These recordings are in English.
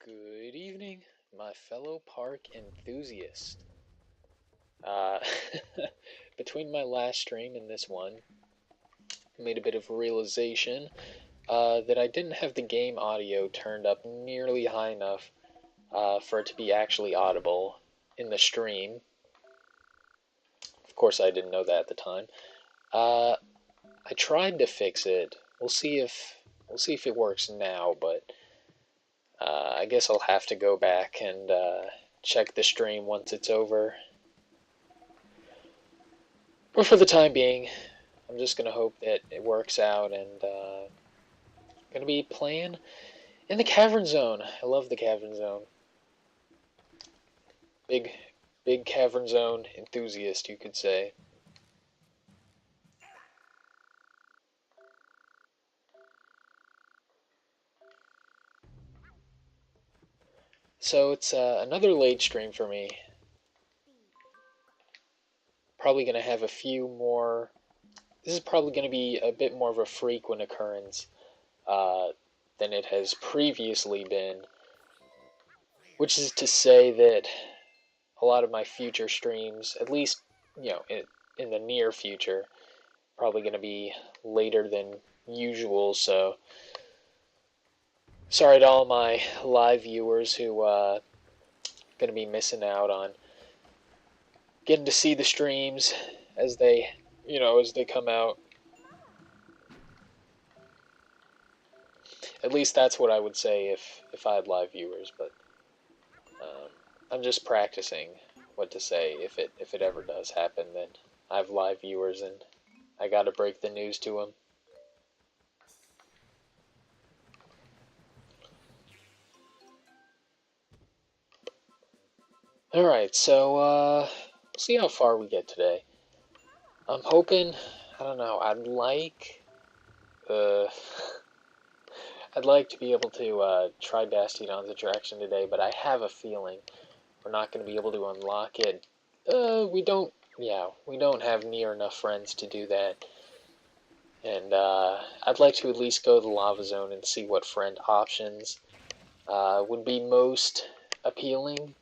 Good evening, my fellow park enthusiasts. Uh, Between my last stream and this one, I made a bit of a realization that I didn't have the game audio turned up nearly high enough for it to be actually audible in the stream. Of course, I didn't know that at the time. Uh, I tried to fix it. We'll see if it works now, but I guess I'll have to go back and check the stream once it's over. But for the time being, I'm just gonna hope that it works out, and gonna be playing in the Cavern Zone. I love the Cavern Zone. Big, big Cavern Zone enthusiast, you could say. So it's another late stream for me. Probably gonna have a few more. This is probably gonna be a bit more of a frequent occurrence uh, than it has previously been. Which is to say that a lot of my future streams, at least in the near future, probably going to be later than usual. So sorry to all my live viewers who going to be missing out on getting to see the streams as they come out. At least that's what I would say if I had live viewers. But um, I'm just practicing what to say if it ever does happen. Then I have live viewers and I got to break the news to them. Alright, so we'll see how far we get today. I'm hoping, I don't know, uh, I'd like to be able to try Bastion's attraction today, but I have a feeling we're not going to be able to unlock it. We don't have near enough friends to do that. And I'd like to at least go to the Lava Zone and see what friend options would be most appealing.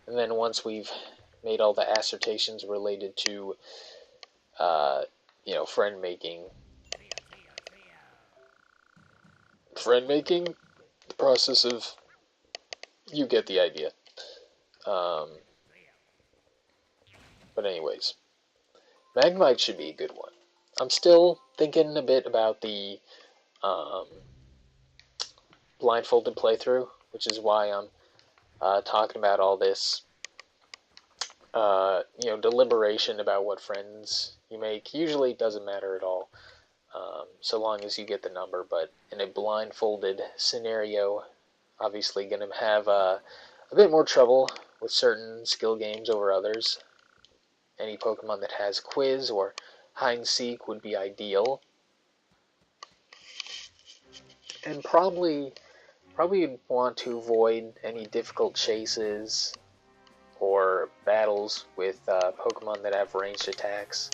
And then once we've made all the assertions related to, friend making, the process of, you get the idea. Um, but anyways, Magmite should be a good one. I'm still thinking a bit about the um, blindfolded playthrough, which is why I'm talking about all this deliberation about what friends you make. Usually it doesn't matter at all, so long as you get the number. But in a blindfolded scenario, obviously going to have a bit more trouble with certain skill games over others. Any Pokemon that has Quiz or Hide and Seek would be ideal. And probably want to avoid any difficult chases or battles with Pokemon that have ranged attacks.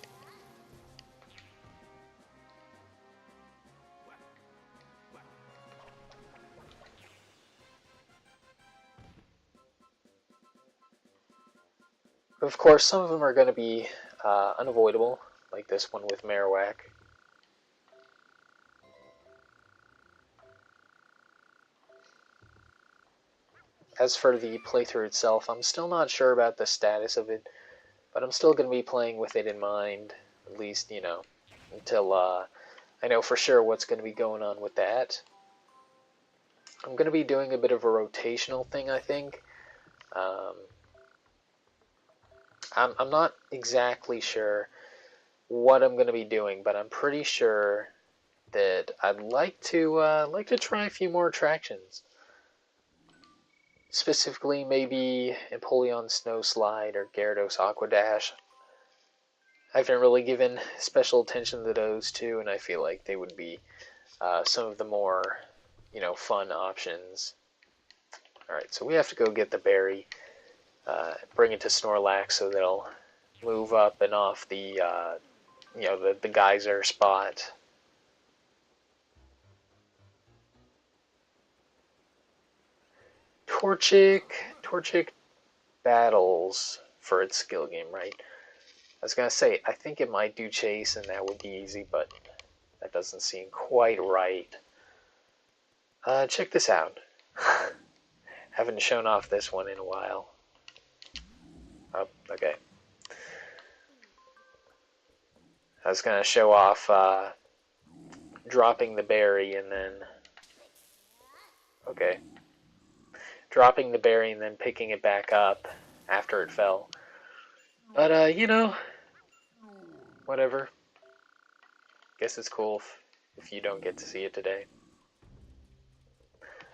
But of course, some of them are going to be unavoidable, like this one with Marowak. As for the playthrough itself, I'm still not sure about the status of it, but I'm still going to be playing with it in mind, at least, until I know for sure what's going to be going on with that. I'm going to be doing a bit of a rotational thing, I think. I'm not exactly sure what I'm going to be doing, but I'm pretty sure that I'd like to try a few more attractions. Specifically, maybe Empoleon Snow Slide or Gyarados Aqua Dash. I haven't really given special attention to those two, and I feel like they would be some of the more, fun options. Alright, so we have to go get the berry, bring it to Snorlax so that it'll move up and off the geyser spot. Torchic battles for its skill game, right? I was gonna say, I think it might do chase and that would be easy, but that doesn't seem quite right. Check this out. Haven't shown off this one in a while. Oh, okay. I was gonna show off dropping the berry and then... Okay. Dropping the berry and then picking it back up after it fell. But, you know, whatever. Guess it's cool if you don't get to see it today.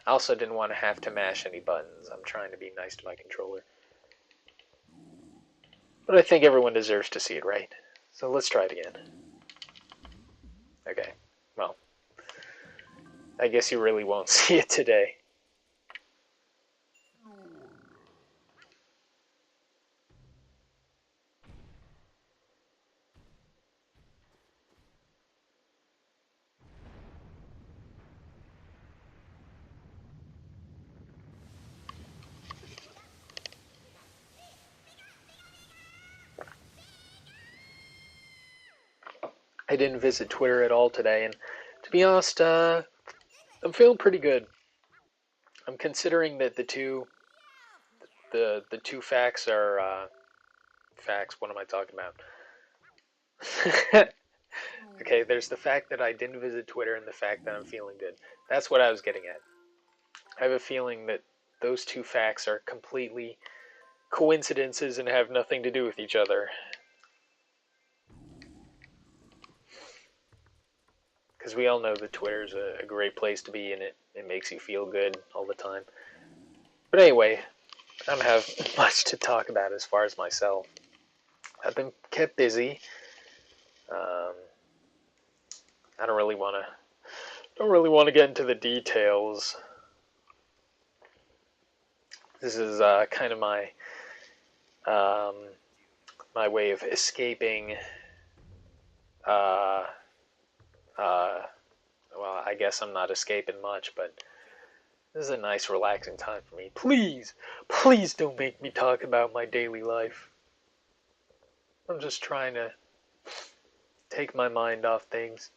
I also didn't want to have to mash any buttons. I'm trying to be nice to my controller. But I think everyone deserves to see it, right? So let's try it again. Okay, well, I guess you really won't see it today. I didn't visit Twitter at all today, and to be honest, I'm feeling pretty good. I'm considering that the two facts are facts. What am I talking about? Okay, there's the fact that I didn't visit Twitter and the fact that I'm feeling good. That's what I was getting at. I have a feeling that those two facts are completely coincidences and have nothing to do with each other. Because we all know that Twitter's a great place to be, and it makes you feel good all the time. But anyway, I don't have much to talk about as far as myself. I've been kept busy. I don't really want to get into the details. This is kind of my my way of escaping. Well, I guess I'm not escaping much, but this is a nice, relaxing time for me. Please, please don't make me talk about my daily life. I'm just trying to take my mind off things.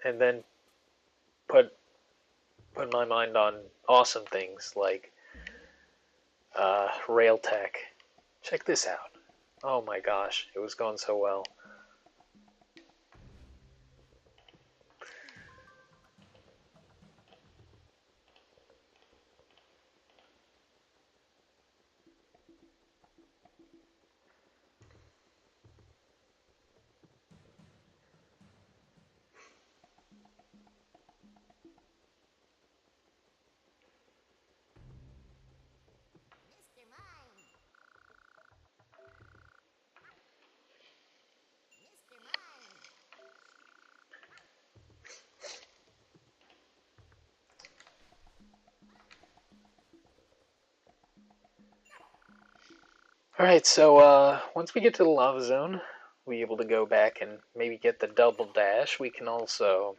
And then put my mind on awesome things like Railtech. Check this out. Oh my gosh, it was going so well. Alright, so once we get to the lava zone, we'll be able to go back and maybe get the double dash. We can also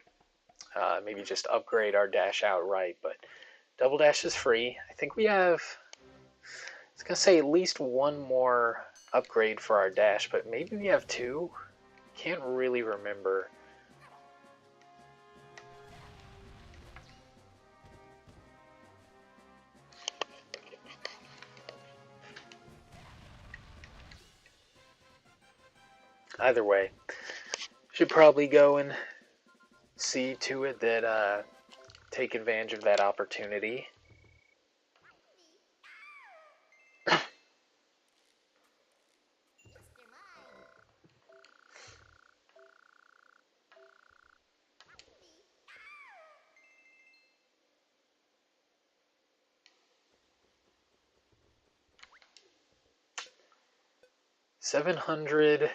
maybe just upgrade our dash outright, but double dash is free. I think we have, I was going to say at least one more upgrade for our dash, but maybe we have two? Can't really remember. Either way, should probably go and see to it that take advantage of that opportunity. $700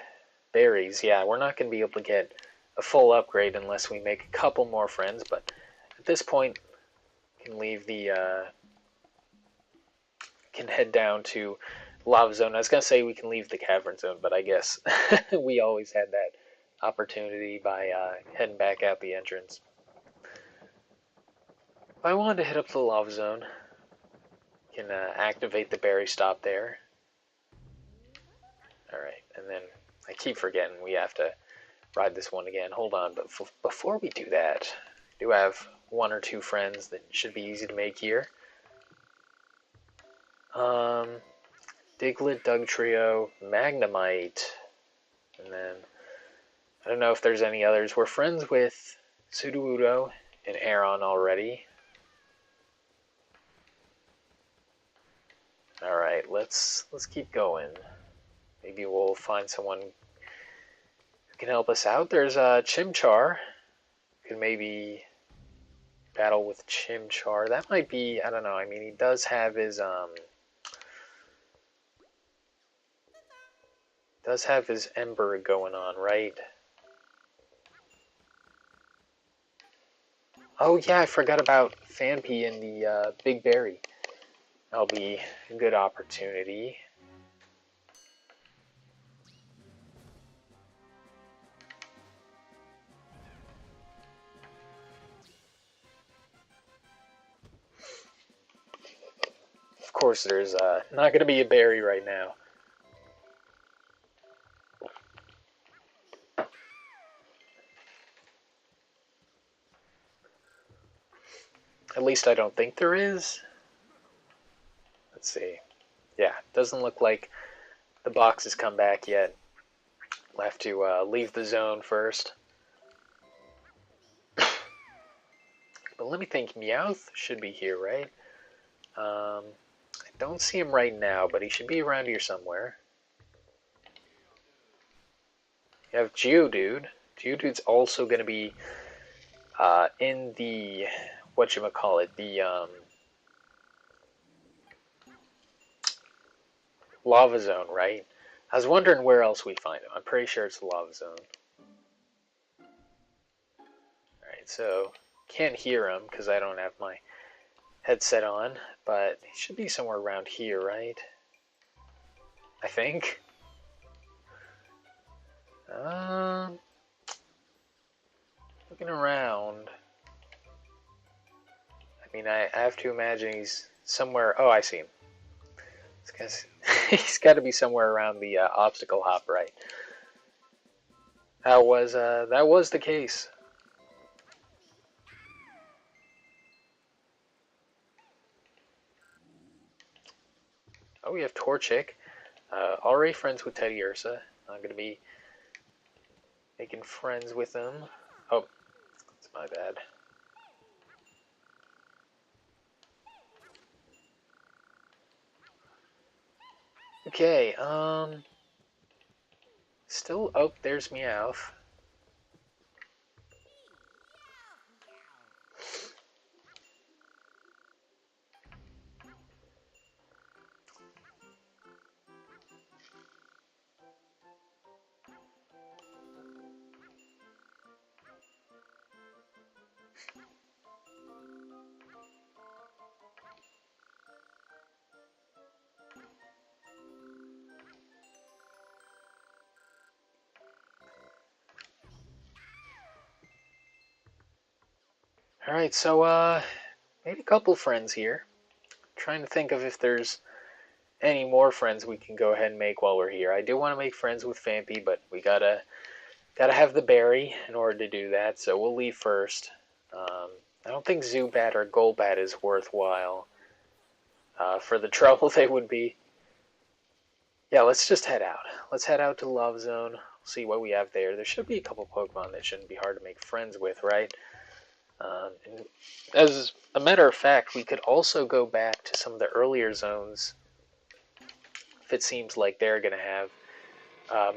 berries. Yeah, we're not going to be able to get a full upgrade unless we make a couple more friends, but at this point, can leave the can head down to lava zone. I was gonna say we can leave the cavern zone, but I guess we always had that opportunity by heading back out the entrance. I wanted to hit up the lava zone. Can activate the berry stop there. Alright, and then I keep forgetting we have to ride this one again. Hold on, but before we do that, I do have one or two friends that should be easy to make here. Diglett, Dugtrio, Magnemite, and then I don't know if there's any others. We're friends with Sudowoodo and Aron already. Alright, let's keep going. Maybe we'll find someone who can help us out. There's Chimchar. Could maybe battle with Chimchar. That might be, I don't know. I mean, he does have his Ember going on, right? Oh yeah, I forgot about Phanpy and the Big Berry. That'll be a good opportunity. Of course, there's not going to be a berry right now. At least I don't think there is. Let's see. Yeah, doesn't look like the box has come back yet. We'll have to leave the zone first. But let me think. Meowth should be here, right? I don't see him right now, but he should be around here somewhere. You have Geodude. Geodude's also going to be in the whatchamacallit, the lava zone, right? I was wondering where else we find him. I'm pretty sure it's the lava zone. Alright, so can't hear him because I don't have my headset on, but he should be somewhere around here, right? I think. Looking around. I mean, I have to imagine he's somewhere. Oh, I see him. He's got to be somewhere around the obstacle hop, right? That was the case. Oh, we have Torchic. Already friends with Teddiursa. I'm going to be making friends with him. Oh, that's my bad. Okay, still, oh, there's Meowth. Alright, so, made a couple friends here. Trying to think of if there's any more friends we can go ahead and make while we're here. I do want to make friends with Phanpy, but we gotta have the berry in order to do that, so we'll leave first. I don't think Zubat or Golbat is worthwhile for the trouble they would be. Yeah, let's just head out. Let's head out to Love Zone, see what we have there. There should be a couple Pokemon that shouldn't be hard to make friends with, right? And as a matter of fact, we could also go back to some of the earlier zones if it seems like they're going to have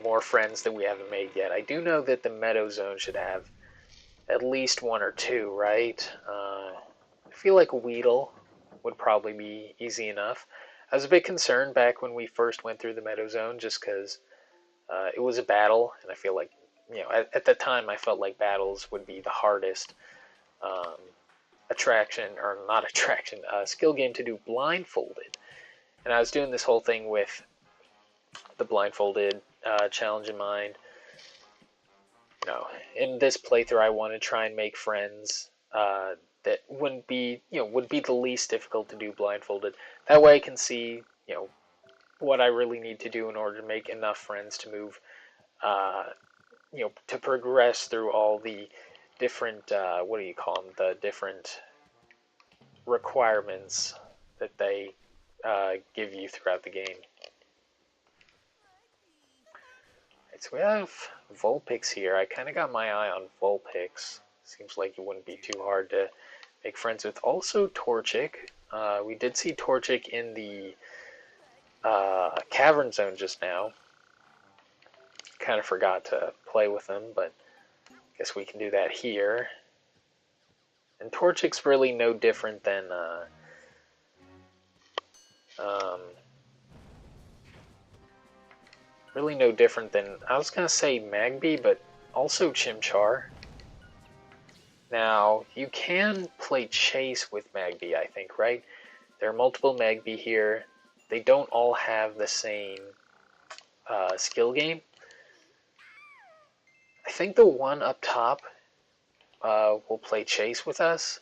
more friends that we haven't made yet. I do know that the Meadow Zone should have at least one or two, right? I feel like Weedle would probably be easy enough. I was a bit concerned back when we first went through the Meadow Zone just because it was a battle, and I feel like, at the time I felt like battles would be the hardest skill game to do blindfolded. And I was doing this whole thing with the blindfolded challenge in mind. In this playthrough, I want to try and make friends that wouldn't be, would be the least difficult to do blindfolded. That way I can see, what I really need to do in order to make enough friends to move, to progress through all the different, what do you call them, the different requirements that they give you throughout the game. Right, so we have Vulpix here. I kind of got my eye on Vulpix. Seems like it wouldn't be too hard to make friends with. Also Torchic. We did see Torchic in the Cavern Zone just now. Kind of forgot to play with him, but I guess we can do that here. And Torchic's really no different than I was gonna say Magby, but also Chimchar. Now you can play Chase with Magby, I think, right? There are multiple Magby here. They don't all have the same skill game. I think the one up top will play Chase with us.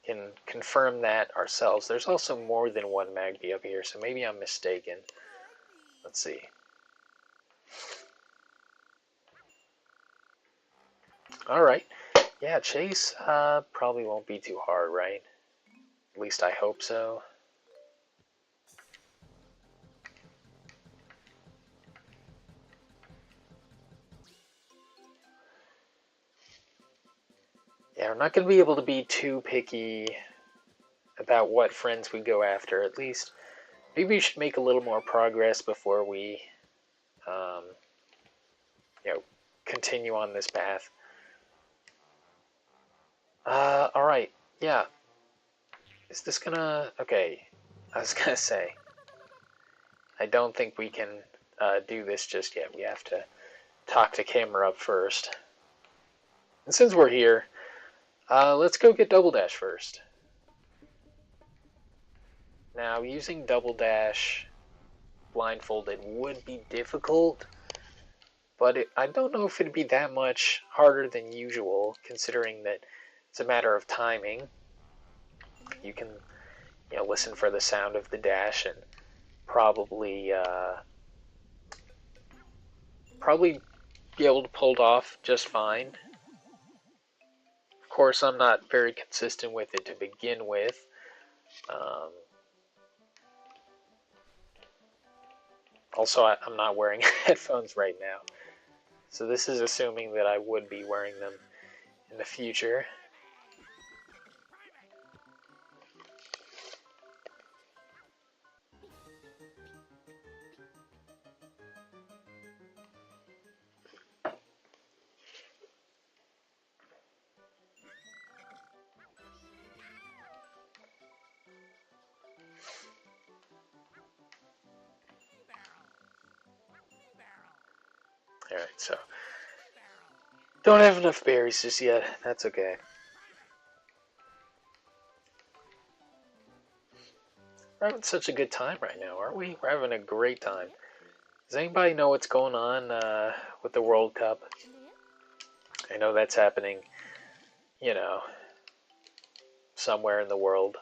Can confirm that ourselves. There's also more than one Magby up here, so maybe I'm mistaken. Let's see. Alright. Yeah, Chase probably won't be too hard, right? At least I hope so. Yeah, we're not going to be able to be too picky about what friends we go after. At least, maybe we should make a little more progress before we, continue on this path. Alright, yeah. Is this gonna... Okay, I was gonna say, I don't think we can do this just yet. We have to talk to Camera up first. And since we're here, let's go get Double Dash first. Now, using Double Dash blindfolded would be difficult, but I don't know if it'd be that much harder than usual, considering that it's a matter of timing. You can, listen for the sound of the dash and probably be able to pull it off just fine. Of course, I'm not very consistent with it to begin with. Also, I'm not wearing headphones right now. So this is assuming that I would be wearing them in the future. Alright, so don't have enough berries just yet. That's okay. We're having such a good time right now, aren't we? We're having a great time. Does anybody know what's going on with the World Cup? I know that's happening, somewhere in the world.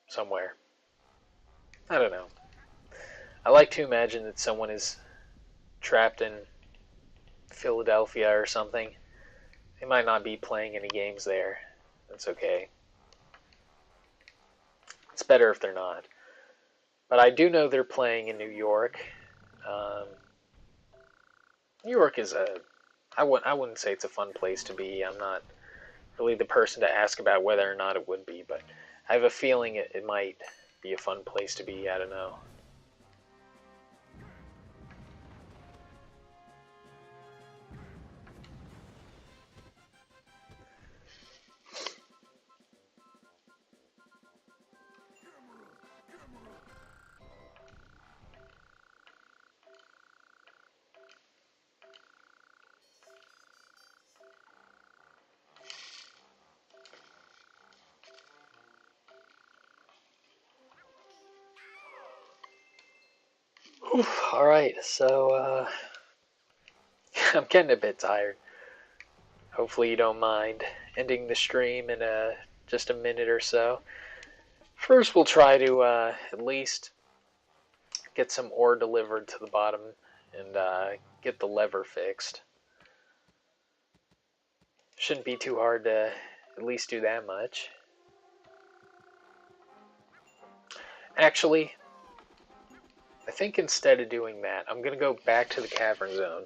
Somewhere. I don't know. I like to imagine that someone is trapped in Philadelphia or something. They might not be playing any games there. That's okay. It's better if they're not. But I do know they're playing in New York. New York is I wouldn't say it's a fun place to be. I'm not really the person to ask about whether or not it would be, but I have a feeling it might be a fun place to be. I don't know. Alright, so I'm getting a bit tired. Hopefully you don't mind ending the stream in just a minute or so. First, we'll try to at least get some ore delivered to the bottom and get the lever fixed. Shouldn't be too hard to at least do that much. Actually, I think instead of doing that, I'm going to go back to the cavern zone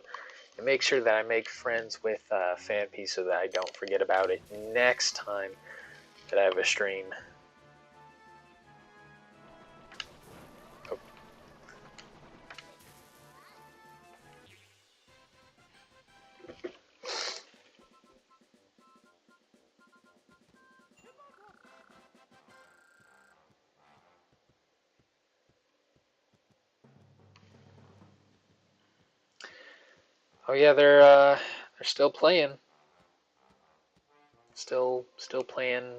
and make sure that I make friends with Fanpy so that I don't forget about it next time that I have a stream. Oh yeah, they're still playing. Still playing.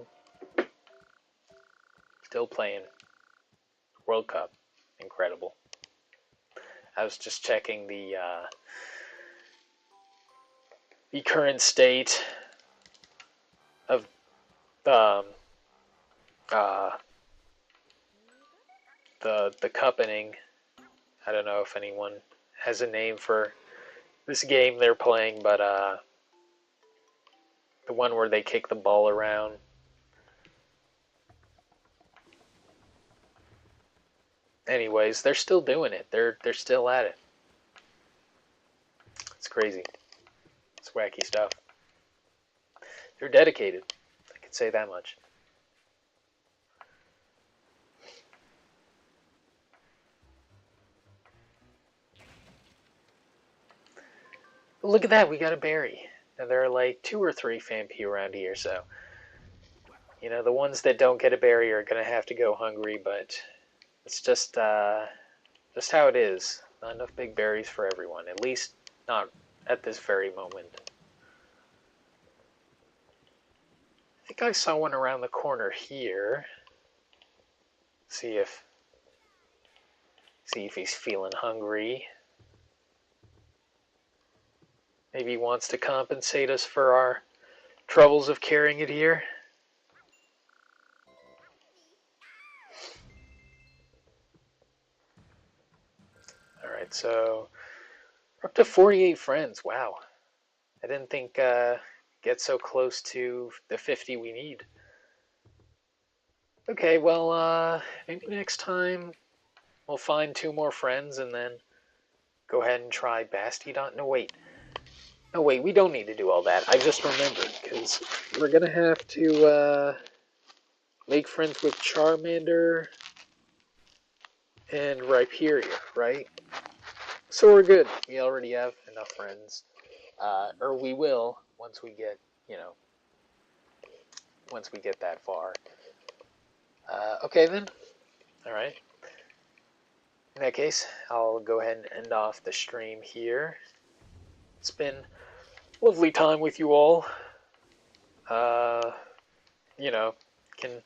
Still playing. World Cup. Incredible. I was just checking the current state of um, the cuppening. I don't know if anyone has a name for this game they're playing, but the one where they kick the ball around. Anyways, they're still doing it. They're still at it. It's crazy. It's wacky stuff. They're dedicated. I can say that much. Look at that, we got a berry. And there are like 2 or 3 Fanpy around here, so you know, the ones that don't get a berry are gonna have to go hungry, but it's just how it is. Not enough big berries for everyone, at least not at this very moment. I think I saw one around the corner here. See if he's feeling hungry. Maybe he wants to compensate us for our troubles of carrying it here. Alright, so we're up to 48 friends. Wow. I didn't think get so close to the 50 we need. Okay, well, maybe next time we'll find 2 more friends and then go ahead and try Bastidon. No, wait, we don't need to do all that. I just remembered, because we're going to have to make friends with Charmander and Rhyperior, right? So we're good. We already have enough friends. Or we will, once we get, once we get that far. Okay then. Alright. In that case, I'll go ahead and end off the stream here. It's been a lovely time with you all. You know, can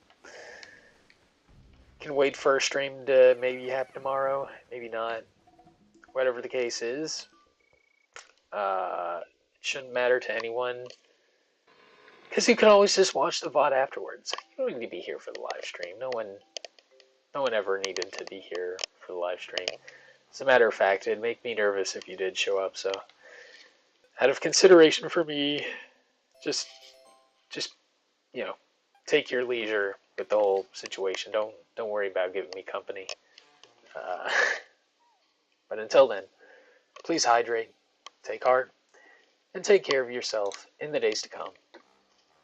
wait for a stream to maybe happen tomorrow, maybe not. Whatever the case is, it shouldn't matter to anyone. Because you can always just watch the VOD afterwards. You don't need to be here for the live stream. No one ever needed to be here for the live stream. As a matter of fact, it'd make me nervous if you did show up, so out of consideration for me, just take your leisure with the whole situation. Don't worry about giving me company. But until then, please hydrate, take heart, and take care of yourself in the days to come.